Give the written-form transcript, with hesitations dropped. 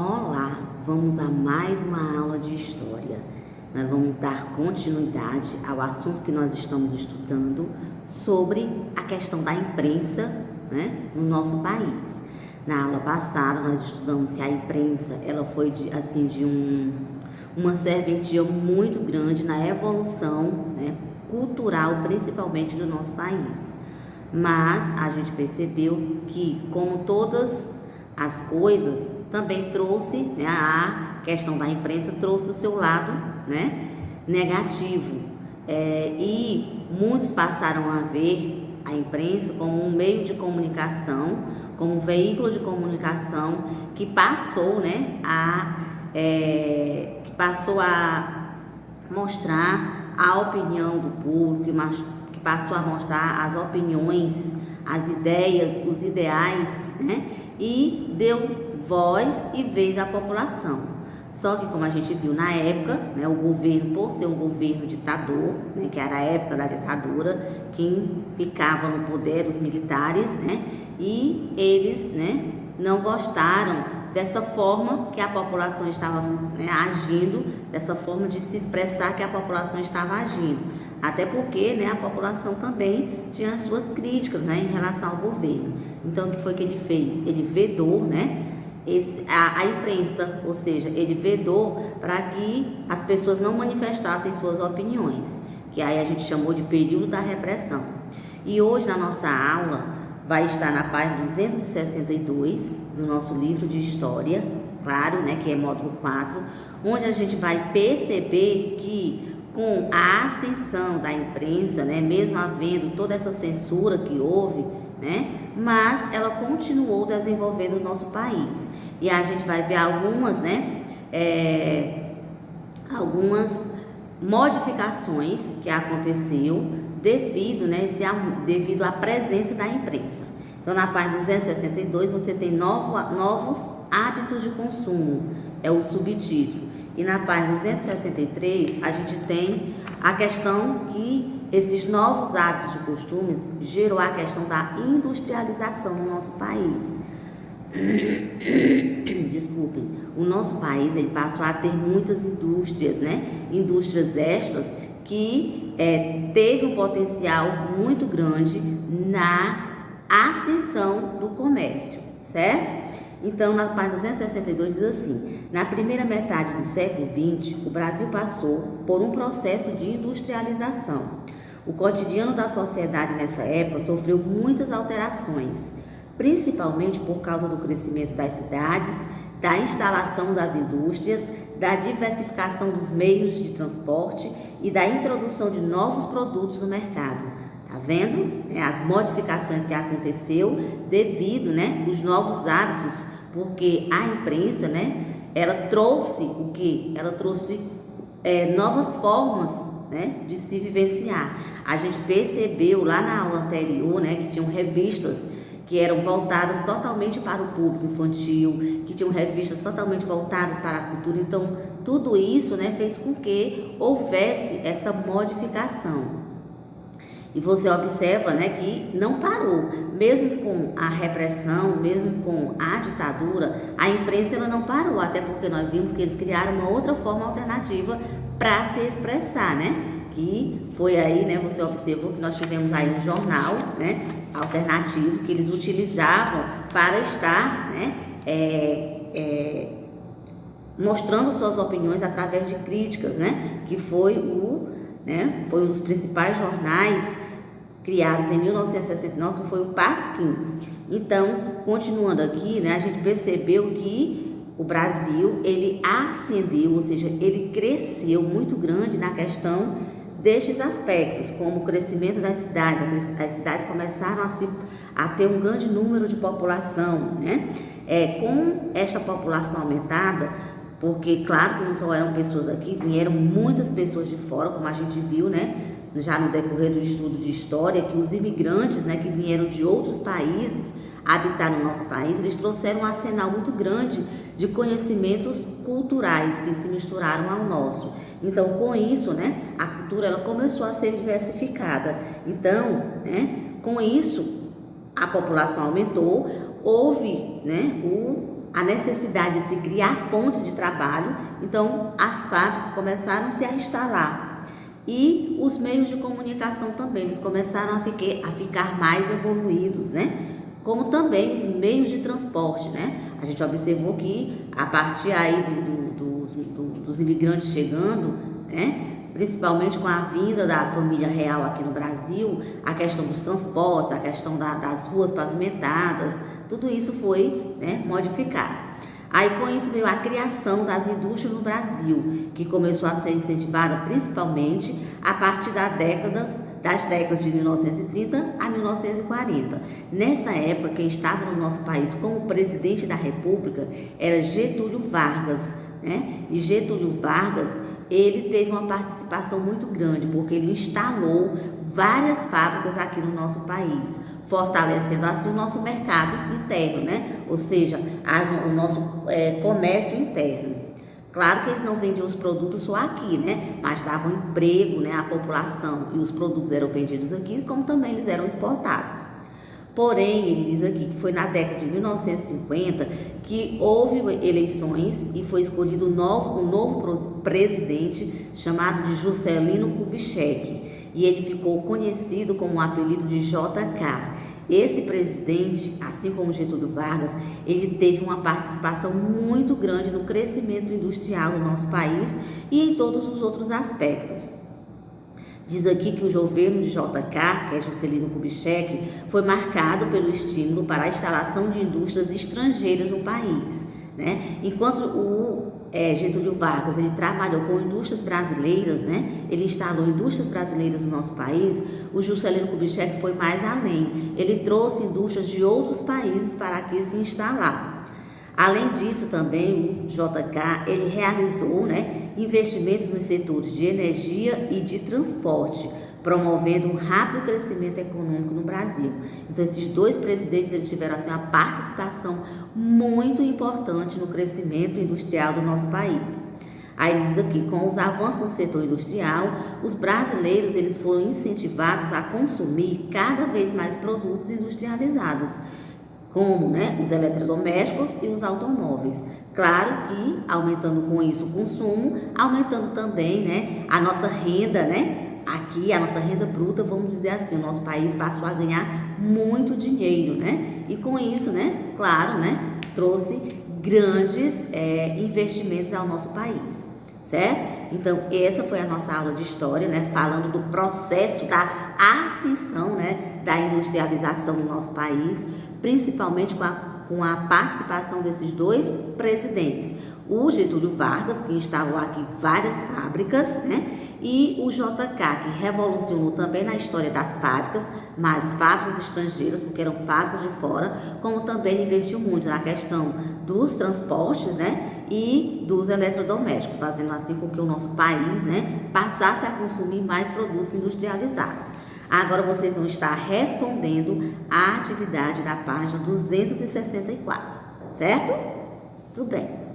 Olá, vamos a mais uma aula de história. Nós vamos dar continuidade ao assunto que nós estamos estudando sobre a questão da imprensa, no nosso país. Na aula passada nós estudamos que a imprensa ela foi uma serventia muito grande na evolução, cultural, principalmente do nosso país. Mas a gente percebeu que, como todas as coisas, também trouxe, a questão da imprensa trouxe o seu lado, negativo. E muitos passaram a ver a imprensa como um meio de comunicação, como um veículo de comunicação que passou, a mostrar a opinião do público, que passou a mostrar as opiniões, as ideias, os ideais, e deu voz e vez à população. Só que, como a gente viu na época, o governo, por ser um governo ditador, que era a época da ditadura, quem ficava no poder, os militares, e eles, não gostaram dessa forma que a população estava agindo, dessa forma de se expressar que a população estava agindo. Até porque, a população também tinha as suas críticas, em relação ao governo. Então, o que foi que ele fez? Ele vedou, a imprensa, ou seja, ele vedou para que as pessoas não manifestassem suas opiniões, que aí a gente chamou de período da repressão. E hoje, na nossa aula, vai estar na página 262 do nosso livro de História, claro, que é módulo 4, onde a gente vai perceber que com a ascensão da imprensa, mesmo havendo toda essa censura que houve, mas ela continuou desenvolvendo o nosso país. E a gente vai ver algumas modificações que aconteceu devido à presença da imprensa. Então, na página 262, você tem novos hábitos de consumo, é o subtítulo. E na página 263, a gente tem a questão que esses novos hábitos de costumes gerou a questão da industrialização no nosso país. Desculpem, o nosso país ele passou a ter muitas indústrias, indústrias estas que teve um potencial muito grande na ascensão do comércio, certo? Então, na página 262 diz assim: na primeira metade do século XX, o Brasil passou por um processo de industrialização. O cotidiano da sociedade nessa época sofreu muitas alterações, principalmente por causa do crescimento das cidades, da instalação das indústrias, da diversificação dos meios de transporte e da introdução de novos produtos no mercado. Tá vendo? As modificações que aconteceu devido, os novos hábitos, porque a imprensa, ela trouxe o quê? Ela trouxe novas formas, de se vivenciar. A gente percebeu lá na aula anterior, que tinham revistas que eram voltadas totalmente para o público infantil, que tinham revistas totalmente voltadas para a cultura. Então, tudo isso, fez com que houvesse essa modificação. E você observa, que não parou, mesmo com a repressão, mesmo com a ditadura, a imprensa ela não parou, até porque nós vimos que eles criaram uma outra forma alternativa para se expressar, que foi aí, você observou que nós tivemos aí um jornal, alternativo que eles utilizavam para estar, mostrando suas opiniões através de críticas, que foi um dos principais jornais criados em 1969, que foi o Pasquim. Então, continuando aqui, a gente percebeu que o Brasil, ele ascendeu, ou seja, ele cresceu muito grande na questão destes aspectos, como o crescimento das cidades. As cidades começaram a ter um grande número de população, com esta população aumentada, porque, claro, que não só eram pessoas aqui, vieram muitas pessoas de fora, como a gente viu, já no decorrer do estudo de história, que os imigrantes, que vieram de outros países habitar no nosso país, eles trouxeram um arsenal muito grande de conhecimentos culturais que se misturaram ao nosso. Então, com isso, a cultura ela começou a ser diversificada. Então, com isso, a população aumentou, houve a necessidade de se criar fontes de trabalho, então as fábricas começaram-se a instalar. E os meios de comunicação também, eles começaram a ficar mais evoluídos, né? Como também os meios de transporte, né? A gente observou que a partir aí dos imigrantes chegando, né? Principalmente com a vinda da família real aqui no Brasil, a questão dos transportes, a questão das ruas pavimentadas, tudo isso foi, né, modificado. Aí com isso veio a criação das indústrias no Brasil, que começou a ser incentivada principalmente a partir das décadas de 1930 a 1940. Nessa época, quem estava no nosso país como presidente da República era Getúlio Vargas, né? E Getúlio Vargas, ele teve uma participação muito grande, porque ele instalou várias fábricas aqui no nosso país, fortalecendo assim o nosso mercado interno, né? Ou seja, o nosso comércio interno. Claro que eles não vendiam os produtos só aqui, né? Mas davam emprego, né, à população, e os produtos eram vendidos aqui, como também eles eram exportados. Porém, ele diz aqui que foi na década de 1950 que houve eleições e foi escolhido um novo presidente chamado de Juscelino Kubitschek, e ele ficou conhecido como o apelido de JK. Esse presidente, assim como Getúlio Vargas, ele teve uma participação muito grande no crescimento industrial do nosso país e em todos os outros aspectos. Diz aqui que o governo de JK, que é Juscelino Kubitschek, foi marcado pelo estímulo para a instalação de indústrias estrangeiras no país, né? Enquanto o Getúlio Vargas, ele trabalhou com indústrias brasileiras, né? Ele instalou indústrias brasileiras no nosso país. O Juscelino Kubitschek foi mais além. Ele trouxe indústrias de outros países para aqui se instalar. Além disso, também o JK, ele realizou, né, investimentos nos setores de energia e de transporte, promovendo um rápido crescimento econômico no Brasil. Então, esses dois presidentes, eles tiveram assim, uma participação muito importante no crescimento industrial do nosso país. Aí diz aqui, com os avanços no setor industrial, os brasileiros eles foram incentivados a consumir cada vez mais produtos industrializados, como, né, os eletrodomésticos e os automóveis. Claro que aumentando com isso o consumo, aumentando também, né, a nossa renda, né, aqui a nossa renda bruta, vamos dizer assim, o nosso país passou a ganhar muito dinheiro, né, e com isso, né, claro, né, trouxe grandes investimentos ao nosso país, certo? Então, essa foi a nossa aula de história, né, falando do processo da ascensão, né, da industrialização no nosso país, principalmente com a participação desses dois presidentes, o Getúlio Vargas, que instalou aqui várias fábricas, né, e o JK, que revolucionou também na história das fábricas, mas fábricas estrangeiras, porque eram fábricas de fora, como também investiu muito na questão dos transportes, né, e dos eletrodomésticos, fazendo assim com que o nosso país, né, passasse a consumir mais produtos industrializados. Agora vocês vão estar respondendo a atividade da página 264, certo? Tudo bem.